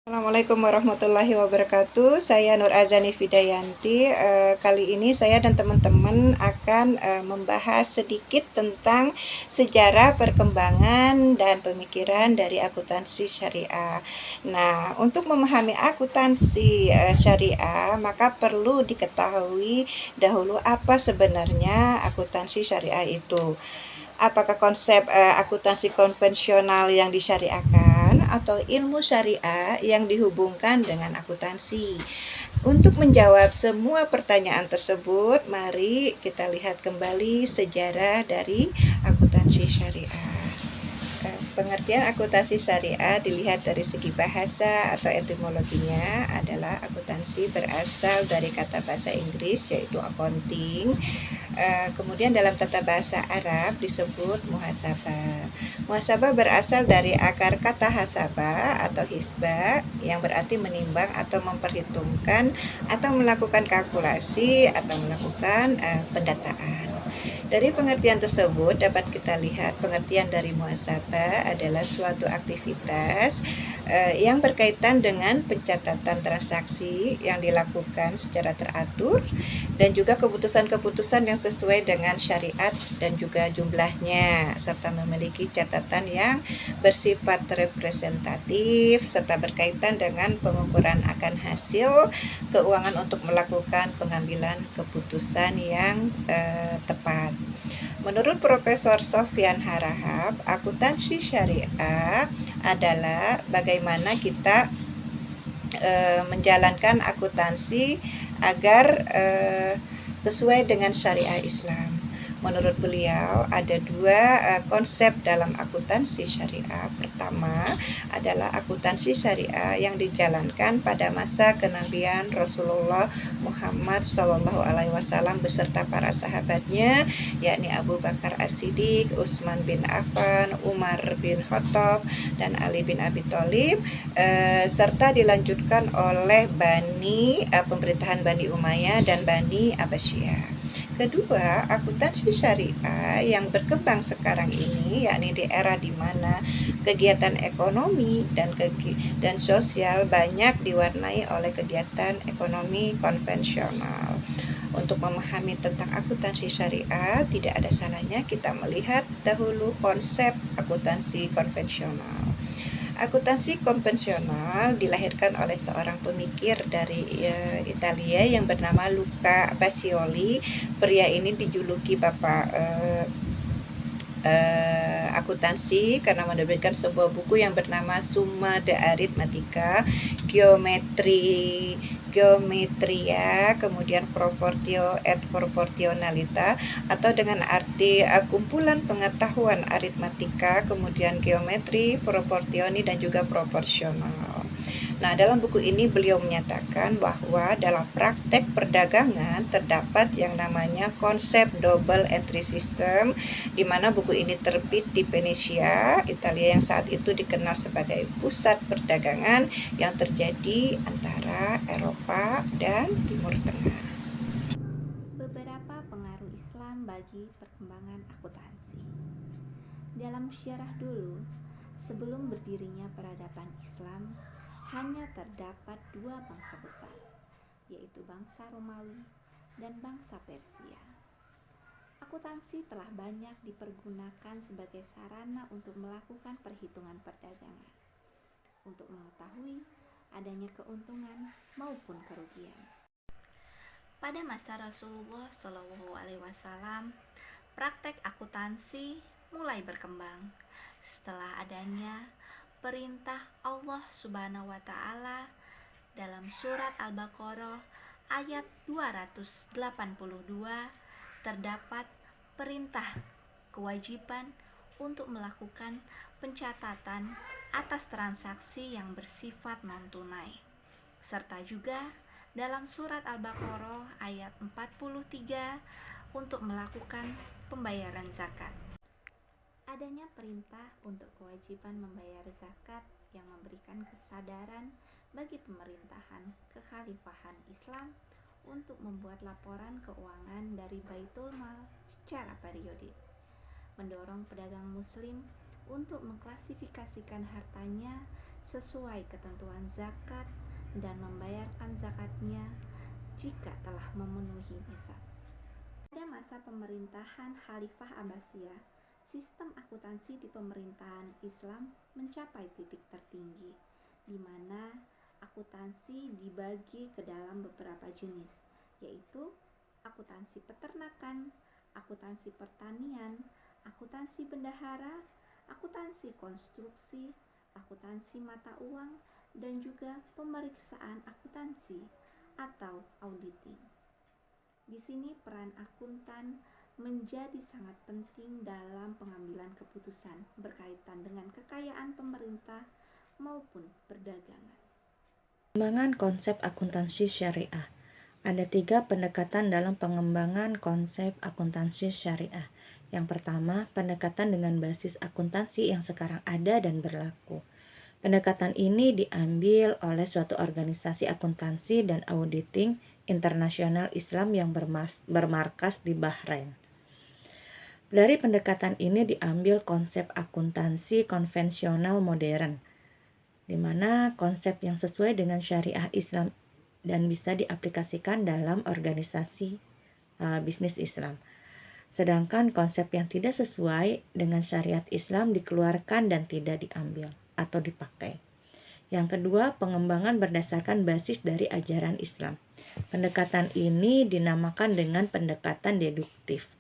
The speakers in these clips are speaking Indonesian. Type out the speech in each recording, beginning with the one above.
Assalamualaikum warahmatullahi wabarakatuh. Saya Nur Azani Fidayanti. Kali ini saya dan teman-teman akan membahas sedikit tentang sejarah perkembangan dan pemikiran dari akuntansi syariah. Nah, untuk memahami akuntansi syariah, maka perlu diketahui dahulu apa sebenarnya akuntansi syariah itu. Apakah konsep akuntansi konvensional yang disyariahkan atau ilmu syariah yang dihubungkan dengan akuntansi? Untuk menjawab semua pertanyaan tersebut, mari kita lihat kembali sejarah dari akuntansi syariah. Pengertian akuntansi syariah dilihat dari segi bahasa atau etimologinya adalah akuntansi berasal dari kata bahasa Inggris yaitu accounting. Kemudian dalam tata bahasa Arab disebut muhasabah. Muhasabah berasal dari akar kata hasabah atau hisbah yang berarti menimbang atau memperhitungkan atau melakukan kalkulasi atau melakukan pendataan. Dari pengertian tersebut dapat kita lihat pengertian dari muhasabah adalah suatu aktivitas yang berkaitan dengan pencatatan transaksi yang dilakukan secara teratur dan juga keputusan-keputusan yang sesuai dengan syariat dan juga jumlahnya, serta memiliki catatan yang bersifat representatif serta berkaitan dengan pengukuran akan hasil keuangan untuk melakukan pengambilan keputusan yang tepat. Menurut Profesor Sofyan Harahap, akuntansi syariah adalah bagaimana kita menjalankan akuntansi agar sesuai dengan syariah Islam. Menurut beliau ada dua konsep dalam akuntansi syariah. Pertama adalah akuntansi syariah yang dijalankan pada masa kenabian Rasulullah Muhammad SAW beserta para sahabatnya, yakni Abu Bakar As-Siddiq, Utsman bin Affan, Umar bin Khattab, dan Ali bin Abi Thalib, serta dilanjutkan oleh pemerintahan Bani Umayyah dan Bani Abbasiyah. Kedua, akuntansi syariah yang berkembang sekarang ini, yakni di era di mana kegiatan ekonomi dan sosial banyak diwarnai oleh kegiatan ekonomi konvensional. Untuk memahami tentang akuntansi syariah, tidak ada salahnya kita melihat dahulu konsep akuntansi konvensional. Akuntansi konvensional dilahirkan oleh seorang pemikir dari Italia yang bernama Luca Pacioli. Pria ini dijuluki Bapak akuntansi karena menerbitkan sebuah buku yang bernama Summa de Arithmetica, Geometria, kemudian Proportio et Proportionalita, atau dengan arti kumpulan pengetahuan aritmatika, kemudian geometri, proportioni, dan juga proporsional. Nah, dalam buku ini beliau menyatakan bahwa dalam praktek perdagangan terdapat yang namanya konsep double entry system, di mana buku ini terbit di Venesia, Italia yang saat itu dikenal sebagai pusat perdagangan yang terjadi antara Eropa dan Timur Tengah. Beberapa pengaruh Islam bagi perkembangan akuntansi. Dalam sejarah dulu, sebelum berdirinya peradaban Islam, hanya terdapat dua bangsa besar, yaitu bangsa Romawi dan bangsa Persia. Akuntansi telah banyak dipergunakan sebagai sarana untuk melakukan perhitungan perdagangan, untuk mengetahui adanya keuntungan maupun kerugian. Pada masa Rasulullah SAW, praktek akuntansi mulai berkembang setelah adanya perintah Allah Subhanahu wa taala dalam surat Al-Baqarah ayat 282 terdapat perintah kewajiban untuk melakukan pencatatan atas transaksi yang bersifat non-tunai, serta juga dalam surat Al-Baqarah ayat 43 untuk melakukan pembayaran zakat. Adanya perintah untuk kewajiban membayar zakat yang memberikan kesadaran bagi pemerintahan kekhalifahan Islam untuk membuat laporan keuangan dari Baitul Mal secara periodik, mendorong pedagang muslim untuk mengklasifikasikan hartanya sesuai ketentuan zakat dan membayarkan zakatnya jika telah memenuhi nisab. Pada masa pemerintahan Khalifah Abbasiyah, sistem akuntansi di pemerintahan Islam mencapai titik tertinggi, di mana akuntansi dibagi ke dalam beberapa jenis, yaitu akuntansi peternakan, akuntansi pertanian, akuntansi bendahara, akuntansi konstruksi, akuntansi mata uang, dan juga pemeriksaan akuntansi atau auditing. Di sini peran akuntan menjadi sangat penting dalam pengambilan keputusan berkaitan dengan kekayaan pemerintah maupun perdagangan. Pengembangan konsep akuntansi syariah. Ada 3 pendekatan dalam pengembangan konsep akuntansi syariah. Yang pertama, pendekatan dengan basis akuntansi yang sekarang ada dan berlaku. Pendekatan ini diambil oleh suatu organisasi akuntansi dan auditing internasional Islam yang bermarkas di Bahrain. Dari pendekatan ini diambil konsep akuntansi konvensional modern, di mana konsep yang sesuai dengan syariah Islam dan bisa diaplikasikan dalam organisasi bisnis Islam. Sedangkan konsep yang tidak sesuai dengan syariat Islam dikeluarkan dan tidak diambil atau dipakai. Yang kedua, pengembangan berdasarkan basis dari ajaran Islam. Pendekatan ini dinamakan dengan pendekatan deduktif.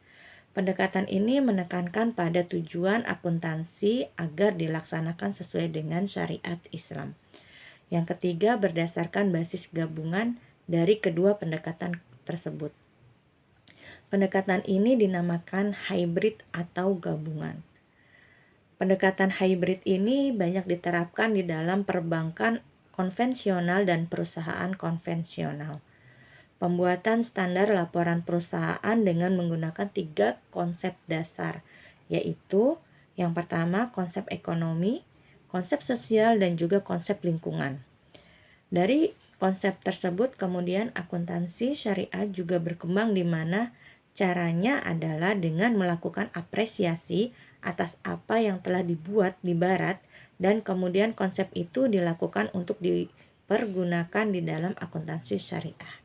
Pendekatan ini menekankan pada tujuan akuntansi agar dilaksanakan sesuai dengan syariat Islam. Yang ketiga, berdasarkan basis gabungan dari kedua pendekatan tersebut. Pendekatan ini dinamakan hybrid atau gabungan. Pendekatan hybrid ini banyak diterapkan di dalam perbankan konvensional dan perusahaan konvensional. Pembuatan standar laporan perusahaan dengan menggunakan 3 konsep dasar, yaitu yang pertama konsep ekonomi, konsep sosial, dan juga konsep lingkungan. Dari konsep tersebut kemudian akuntansi syariah juga berkembang, di mana caranya adalah dengan melakukan apresiasi atas apa yang telah dibuat di barat dan kemudian konsep itu dilakukan untuk dipergunakan di dalam akuntansi syariah.